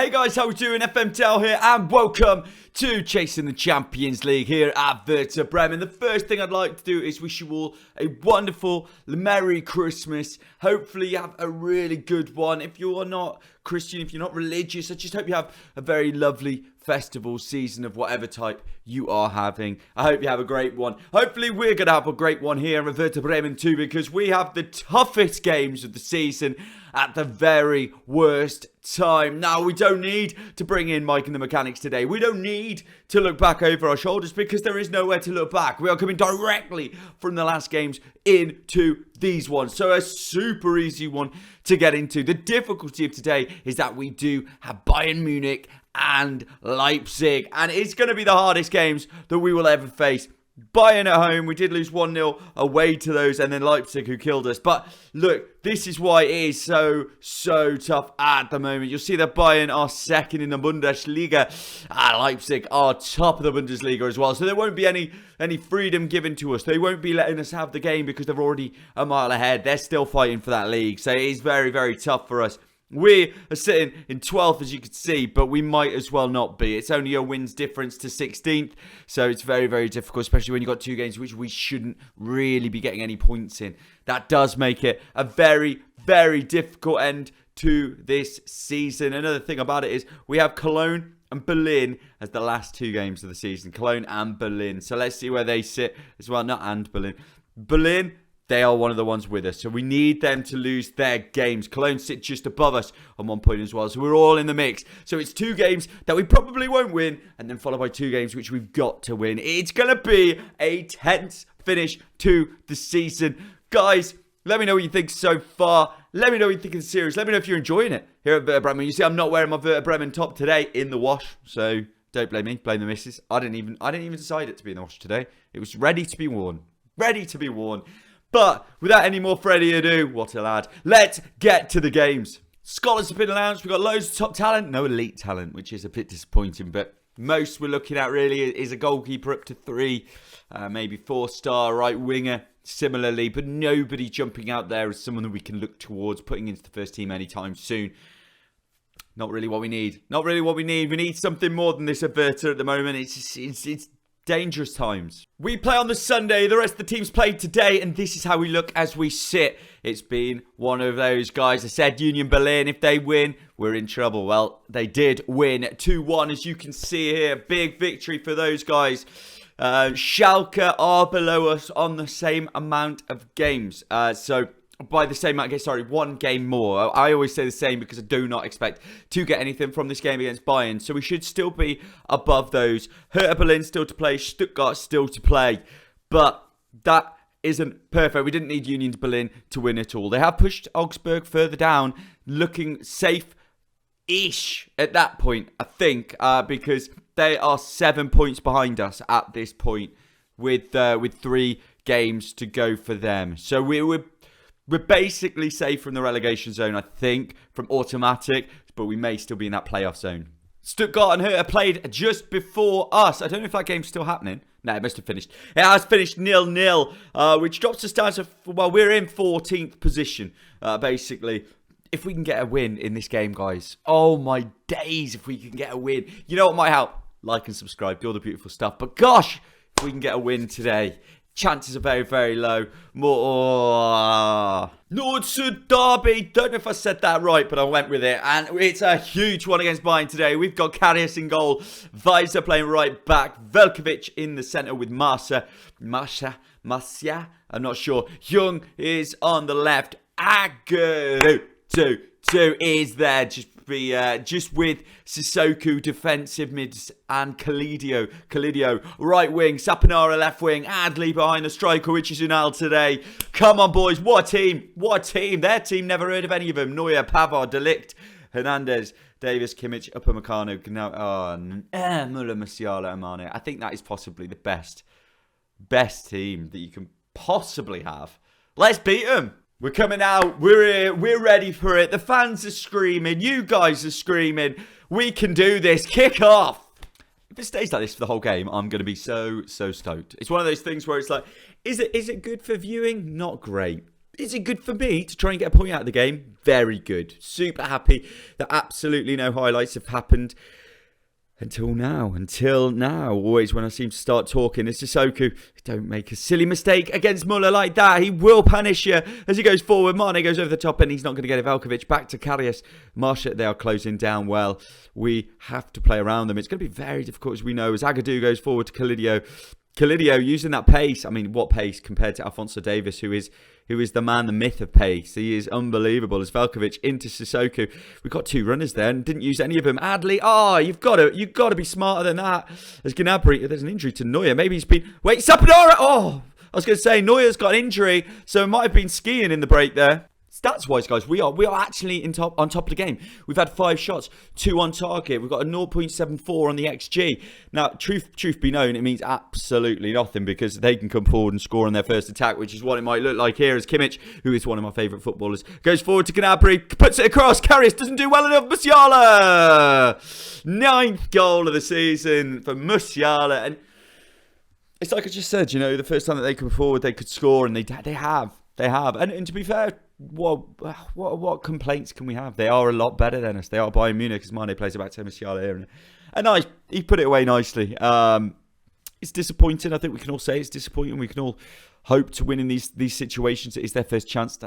Hey guys, how we doing? FMDale here and welcome to Chasing the Champions League here at Werder Bremen. The first thing I'd like to do is wish you all a wonderful Merry Christmas. Hopefully you have a really good one. If you are not Christian, if you're not religious, I just hope you have a very lovely festival season of whatever type you are having. I hope you have a great one. Hopefully we're going to have a great one here at Werder Bremen too, because we have the toughest games of the season at the very worst time. Now, we don't need to bring in Mike and the mechanics today. We don't need to look back over our shoulders because there is nowhere to look back. We are coming directly from the last games into these ones. So a super easy one to get into. The difficulty of today is that we do have Bayern Munich and Liepzig, and it's going to be the hardest games that we will ever face. Bayern at home, we did lose 1-0 away to those, and then Leipzig who killed us. But look, this is why it is so tough at the moment. You'll see that Bayern are second in the Bundesliga. Leipzig are top of the Bundesliga as well. So there won't be any freedom given to us. They won't be letting us have the game because they're already a mile ahead. They're still fighting for that league. So it is very tough for us. We are sitting in 12th, as you can see, but we might as well not be. It's only a wins difference to 16th, so it's very difficult, especially when you've got two games which we shouldn't really be getting any points in. That does make it a very difficult end to this season. Another thing about it is we have Cologne and Berlin as the last two games of the season. Cologne and Berlin. So let's see where they sit as well. Not and Berlin. Berlin, they are one of the ones with us. So we need them to lose their games. Cologne sit just above us on 1 point as well. So we're all in the mix. So it's two games that we probably won't win. And then followed by two games which we've got to win. It's going to be a tense finish to the season. Guys, let me know what you think so far. Let me know what you think of the series. Let me know if you're enjoying it here at Werder Bremen. You see, I'm not wearing my Werder Bremen top today in the wash. So don't blame me. Blame the missus. I didn't even decide it to be in the wash today. It was ready to be worn. Ready to be worn. But without any more further ado, what a lad, let's get to the games. Scholars have been announced. We've got loads of top talent, no elite talent, which is a bit disappointing. But most we're looking at really is a goalkeeper up to 3, maybe 4-star right winger similarly. But nobody jumping out there as someone that we can look towards putting into the first team anytime soon. Not really what we need. Not really what we need. We need something more than this at Werder at the moment. It's dangerous times. We play on the Sunday. The rest of the teams played today, and this is how we look as we sit. It's been one of those guys. I said Union Berlin, if they win, we're in trouble. Well, they did win 2-1, as you can see here. Big victory for those guys. Schalke are below us on the same amount of games. By the same amount, one game more. I always say the same because I do not expect to get anything from this game against Bayern. So we should still be above those. Hertha Berlin still to play. Stuttgart still to play. But that isn't perfect. We didn't need Union Berlin to win at all. They have pushed Augsburg further down, looking safe-ish at that point, I think, because they are 7 points behind us at this point with 3 games to go for them. So we're basically safe from the relegation zone, I think, from automatic, but we may still be in that playoff zone. Stuttgart and Hertha played just before us. I don't know if that game's still happening. No, it must have finished. It has finished 0-0, which drops us down to, well, we're in 14th position, basically. If we can get a win in this game, guys. Oh, my days, if we can get a win. You know what might help? Like and subscribe, do all the beautiful stuff. But gosh, if we can get a win today. Chances are very low. Nord-Sud derby. Don't know if I said that right, but I went with it. And it's a huge one against Bayern today. We've got Karius in goal. Weiser playing right back. Velkovic in the centre with Marcia. I'm not sure. Young is on the left. Aguero is there. Just with Sissoko defensive mids and Kalidio right wing, Saponara left wing, Adley behind the striker, which is Unal today. Come on, boys, what a team! Their team never heard of any of them. Neuer, Pavard, De Ligt, Hernandez, Davis, Kimmich, Upamecano, Müller, Musiala, Amane. I think that is possibly the best team that you can possibly have. Let's beat them. We're coming out. We're ready for it. The fans are screaming. You guys are screaming. We can do this. Kick off. If it stays like this for the whole game, I'm going to be so stoked. It's one of those things where it's like, is it good for viewing? Not great. Is it good for me to try and get a point out of the game? Very good. Super happy that absolutely no highlights have happened until now. Always when I seem to start talking, it's Sissoko. Don't make a silly mistake against Muller like that. He will punish you as he goes forward. Mane goes over the top and he's not going to get it. Velkovic back to Karius. Marshall, they are closing down well. We have to play around them. It's going to be very difficult, as we know, as Agadou goes forward to Kalidio. Kalidio using that pace. I mean, what pace compared to Alphonso Davies, who is the man, the myth of pace. He is unbelievable. As Velkovic into Sissoko. We've got 2 runners there and didn't use any of them. Adley, you've got to be smarter than that. As Gnabry, there's an injury to Neuer. Maybe he's been... Wait, Saponara! I was going to say, Neuer's got an injury, so it might have been skiing in the break there. Stats-wise, guys, we are actually on top of the game. We've had 5 shots, 2 on target. We've got a 0.74 on the XG. Now, truth be known, it means absolutely nothing because they can come forward and score on their first attack, which is what it might look like here as Kimmich, who is one of my favourite footballers, goes forward to Gnabry, puts it across. Karius doesn't do well enough. Musiala! 9th goal of the season for Musiala. And it's like I just said, the first time that they come forward, they could score, and they have. And to be fair, what complaints can we have? They are a lot better than us. They are Bayern Munich, as Mane plays about to Musiala here. And he put it away nicely. It's disappointing. I think we can all say it's disappointing. We can all hope to win in these situations. It is their first chance.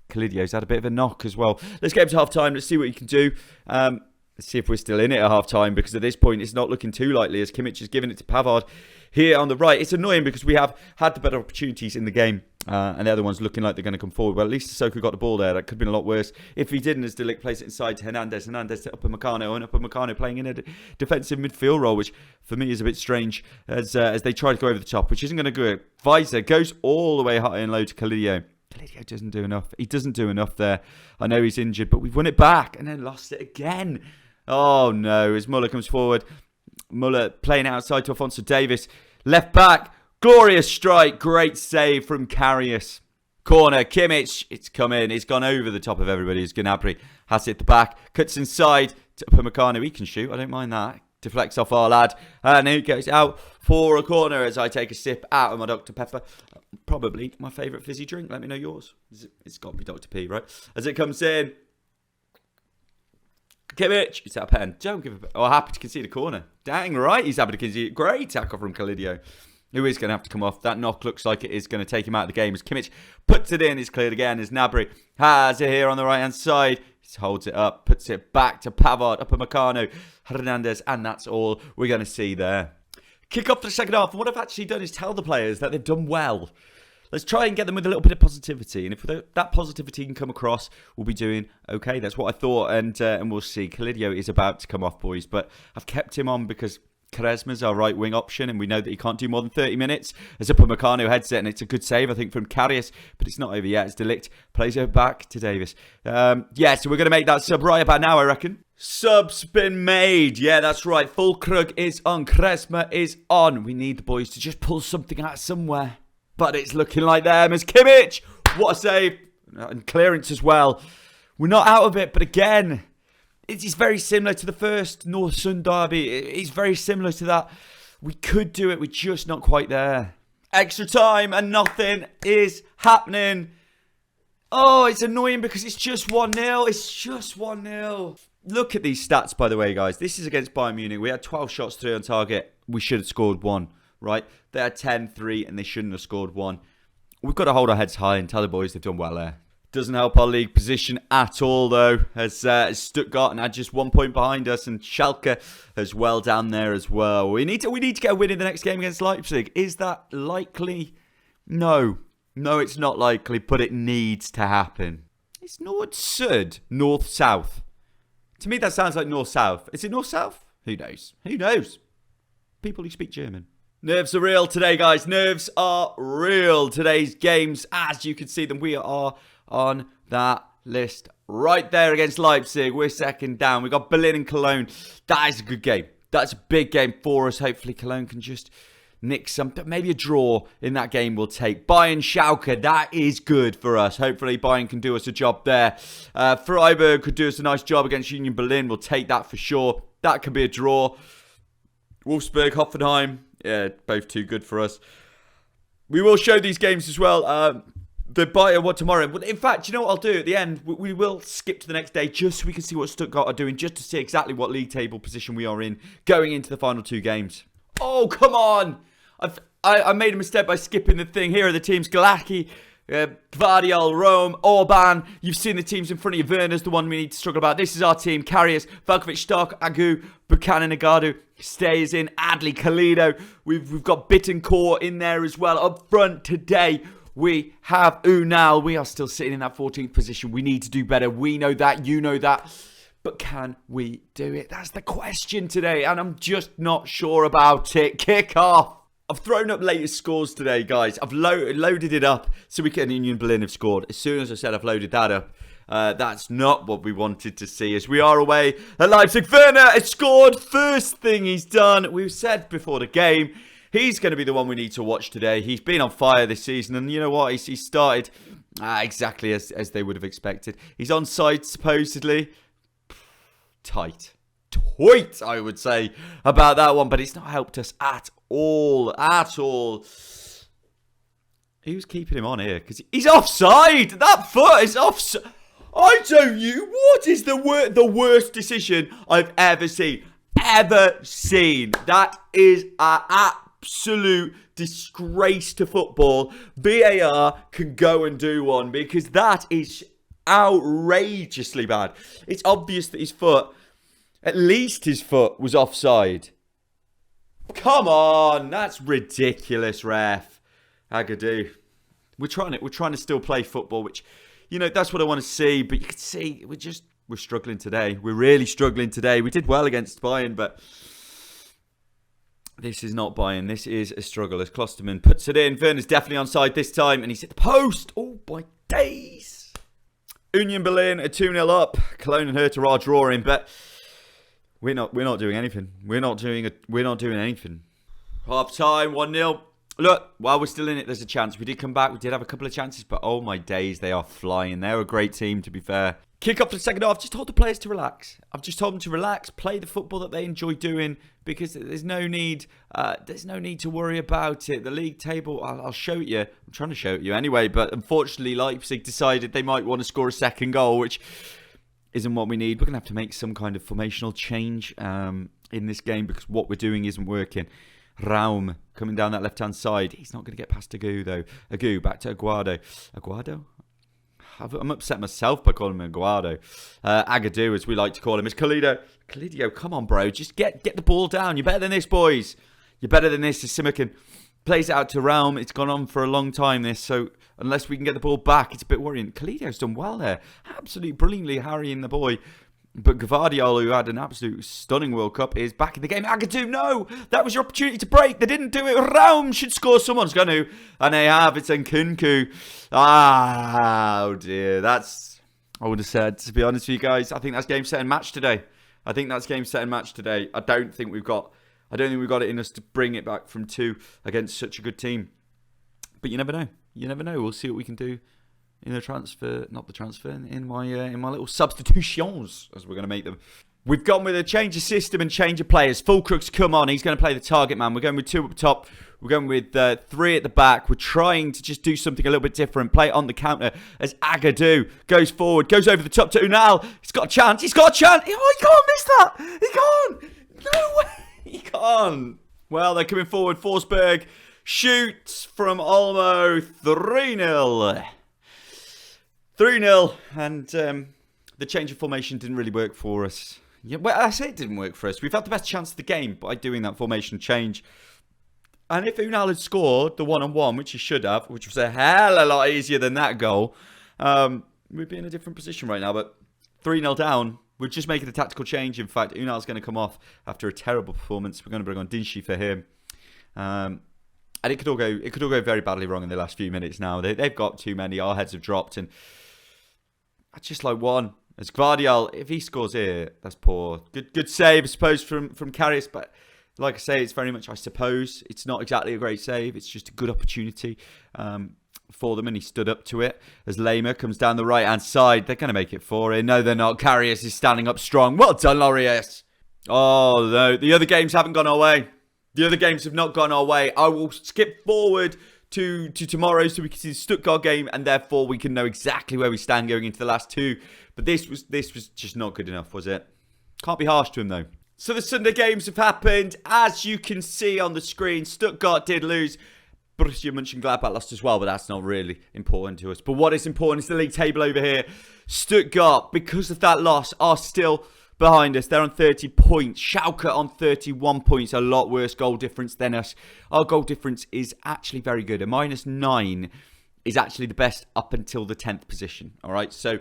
Kalidio's had a bit of a knock as well. Let's get him to half-time. Let's see what he can do. Let's see if we're still in it at half-time, because at this point it's not looking too likely as Kimmich is giving it to Pavard here on the right. It's annoying because we have had the better opportunities in the game, and the other one's looking like they're going to come forward. Well, at least Sissoko got the ball there. That could have been a lot worse if he didn't, as De Ligt plays it inside to Hernandez. Hernandez to Upamecano, and Upamecano playing in a defensive midfield role, which for me is a bit strange as they try to go over the top, which isn't going to go. Weiser goes all the way high and low to Kalidio. Kalidio doesn't do enough. He doesn't do enough there. I know he's injured, but we've won it back and then lost it again. Oh no, as Muller comes forward. Muller playing outside to Alphonso Davies. Left back. Glorious strike. Great save from Karius. Corner. Kimmich. It's come in. It's gone over the top of everybody. As Gnabry has it at the back. Cuts inside to Upamecano. He can shoot. I don't mind that. Deflects off our lad. And he goes out for a corner as I take a sip out of my Dr. Pepper. Probably my favourite fizzy drink. Let me know yours. It's got to be Dr. P, right? As it comes in. Kimmich, it's out of pen. Don't give a... happy to concede a corner. Dang right, he's happy to concede. Great tackle from Kalidio, who is going to have to come off. That knock looks like it is going to take him out of the game. As Kimmich puts it in, it's cleared again. As Gnabry has it here on the right-hand side. He holds it up, puts it back to Pavard, Upamecano, Hernandez, and that's all we're going to see there. Kick off the second half, and what I've actually done is tell the players that they've done well. Let's try and get them with a little bit of positivity. And if that positivity can come across, we'll be doing okay. That's what I thought. And we'll see. Kalidio is about to come off, boys. But I've kept him on because Quaresma's our right wing option. And we know that he can't do more than 30 minutes. As Upamecano heads it. And it's a good save, I think, from Karius. But it's not over yet. As De Ligt plays it back to Davis. So we're going to make that sub right about now, I reckon. Sub's been made. Yeah, that's right. Fulkrug is on. Quaresma is on. We need the boys to just pull something out somewhere. But it's looking like them as Kimmich. What a save. And clearance as well. We're not out of it, but again, it's very similar to the first North-Sun derby. It's very similar to that. We could do it, we're just not quite there. Extra time and nothing is happening. Oh, it's annoying because it's just 1-0. It's just 1-0. Look at these stats, by the way, guys. This is against Bayern Munich. We had 12 shots, 3 on target. We should have scored 1. Right, they had 10-3 and they shouldn't have scored 1. We've got to hold our heads high and tell the boys they've done well there. Doesn't help our league position at all, though, as Stuttgart are just 1 point behind us, and Schalke as well down there as well. We need to get a win in the next game against Leipzig. Is that likely? No, it's not likely, but it needs to happen. It's Nord-Sud, North-South. To me, that sounds like North-South. Is it North-South? Who knows? People who speak German. Nerves are real today, guys. Nerves are real. Today's games, as you can see them, we are on that list right there against Leipzig. We're second down. We've got Berlin and Cologne. That is a good game. That's a big game for us. Hopefully Cologne can just nick some. Maybe a draw in that game we'll take. Bayern Schalke, that is good for us. Hopefully Bayern can do us a job there. Freiburg could do us a nice job against Union Berlin. We'll take that for sure. That could be a draw. Wolfsburg, Hoffenheim. Yeah, both too good for us. We will show these games as well. the Bayern one tomorrow. But in fact, you know what I'll do at the end? We will skip to the next day just so we can see what Stuttgart are doing, just to see exactly what league table position we are in going into the final 2 games. Oh, come on! I made a mistake by skipping the thing. Here are the teams. Galaki, Gvardiol, Rome, Orban. You've seen the teams in front of you. Werner's the one we need to struggle about. This is our team. Karius, Valkovic, Stark, Agu, Buchanan, Agadu stays in. Adli, Kalido. We've got Bittencourt in there as well. Up front today, we have Unal. We are still sitting in that 14th position. We need to do better. We know that. You know that. But can we do it? That's the question today. And I'm just not sure about it. Kick off. I've thrown up latest scores today, guys. I've loaded it up so we can. Union Berlin have scored. As soon as I said I've loaded that up, that's not what we wanted to see, as we are away at Liepzig. Werner has scored. First thing he's done. We've said before the game, he's going to be the one we need to watch today. He's been on fire this season, and you know what? He started exactly as they would have expected. He's onside, supposedly. Tight, I would say, about that one, but it's not helped us at all. Who's keeping him on here? Because he's offside. That foot is offside. I tell you, what is the worst decision I've ever seen? That is an absolute disgrace to football. VAR can go and do one, because that is outrageously bad. It's obvious that his foot, at least his foot, was offside. Come on, that's ridiculous, ref. Agadou. We're trying to still play football, which, you know, that's what I want to see. But you can see we're struggling today. We're really struggling today. We did well against Bayern, but this is not Bayern. This is a struggle as Klosterman puts it in. Werner's definitely onside this time, and he's hit the post. Oh, my days. Union Berlin are 2-0 up. Cologne and Hertha are drawing, but we're not doing anything. We're not doing anything. Half time, 1-0. Look, while we're still in it, there's a chance. We did come back. We did have a couple of chances, but oh my days, they are flying. They're a great team, to be fair. Kick off for the second half. Just told the players to relax. I've just told them to relax, play the football that they enjoy doing, because there's no need to worry about it. The league table, I'll show it you. I'm trying to show it you anyway, but unfortunately, Leipzig decided they might want to score a second goal, which isn't what we need. We're going to have to make some kind of formational change in this game, because what we're doing isn't working. Raum coming down that left-hand side. He's not going to get past Agu, though. Agu, back to Aguado. Aguado? I'm upset myself by calling him Aguado. Agadou, as we like to call him, is Kalido. Kalidio, come on, bro. Just get the ball down. You're better than this, boys. You're better than this. Simikin plays it out to Raum. It's gone on for a long time, this. So unless we can get the ball back, it's a bit worrying. Kalidio's done well there. Absolutely brilliantly harrying the boy. But Gvardiol, who had an absolute stunning World Cup, is back in the game. Agadou, no! That was your opportunity to break. They didn't do it. Raum should score. Someone's going to. And they have. It's Nkunku. Oh, dear. I would have said, to be honest with you guys, I think that's game, set, and match today. I don't think we've got it in us to bring it back from 2 against such a good team. But you never know. We'll see what we can do in in my little substitutions, as we're going to make them. We've gone with a change of system and change of players. Fulkrug's come on. He's going to play the target man. We're going with 2 up top. We're going with 3 at the back. We're trying to just do something a little bit different. Play it on the counter as Agadou goes forward, goes over the top to Unal. He's got a chance. Oh, he can't miss that. He can't. No way. He can't. Well, they're coming forward. Forsberg shoots from Olmo. 3-0. 3-0, and the change of formation didn't really work for us. Yeah, well, I say it didn't work for us. We've had the best chance of the game by doing that formation change. And if Unal had scored the 1-on-1, which he should have, which was a hell of a lot easier than that goal, we'd be in a different position right now. But 3-0 down, we're just making a tactical change. In fact, Unal's going to come off after a terrible performance. We're going to bring on Dinshi for him. And it could all go very badly wrong in the last few minutes now. They've got too many. Our heads have dropped, and I'd just like one. As Gvardiol, if he scores here, that's poor. Good save, I suppose, from Karius. But like I say, it's very much, I suppose. It's not exactly a great save. It's just a good opportunity for them, and he stood up to it. As Lema comes down the right-hand side, they're going to make it 4 here. No, they're not. Karius is standing up strong. Well done, Lorius. Oh, no. The other games haven't gone our way. The other games have not gone our way. I will skip forward to tomorrow so we can see the Stuttgart game, and therefore we can know exactly where we stand going into the last two. But this was just not good enough, was it? Can't be harsh to him, though. So the Sunday games have happened. As you can see on the screen, Stuttgart did lose. Borussia Mönchengladbach lost as well, but that's not really important to us. But what is important is the league table over here. Stuttgart, because of that loss, are still behind us. They're on 30 points. Schalke on 31 points. A lot worse goal difference than us. Our goal difference is actually very good. A -9 is actually the best up until the 10th position. All right, so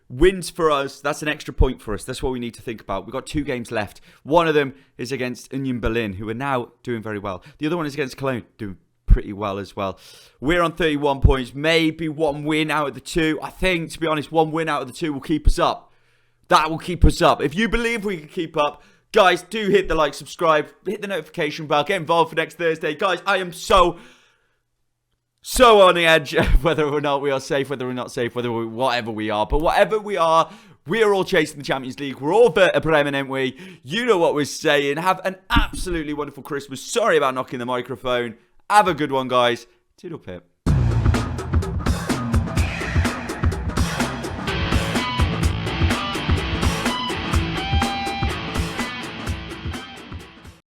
wins for us, that's an extra point for us. That's what we need to think about. We've got 2 games left. One of them is against Union Berlin, who are now doing very well. The other one is against Cologne, doing pretty well as well. We're on 31 points. Maybe 1 win out of the 2. I think, to be honest, 1 win out of the 2 will keep us up. That will keep us up. If you believe we can keep up, guys, do hit the like, subscribe, hit the notification bell, get involved for next Thursday. Guys, I am so on the edge of whether or not we are safe, whether we're not safe, whatever we are. But whatever we are all chasing the Champions League. We're all Werder Bremen, ain't we? You know what we're saying. Have an absolutely wonderful Christmas. Sorry about knocking the microphone. Have a good one, guys. Toodle pip.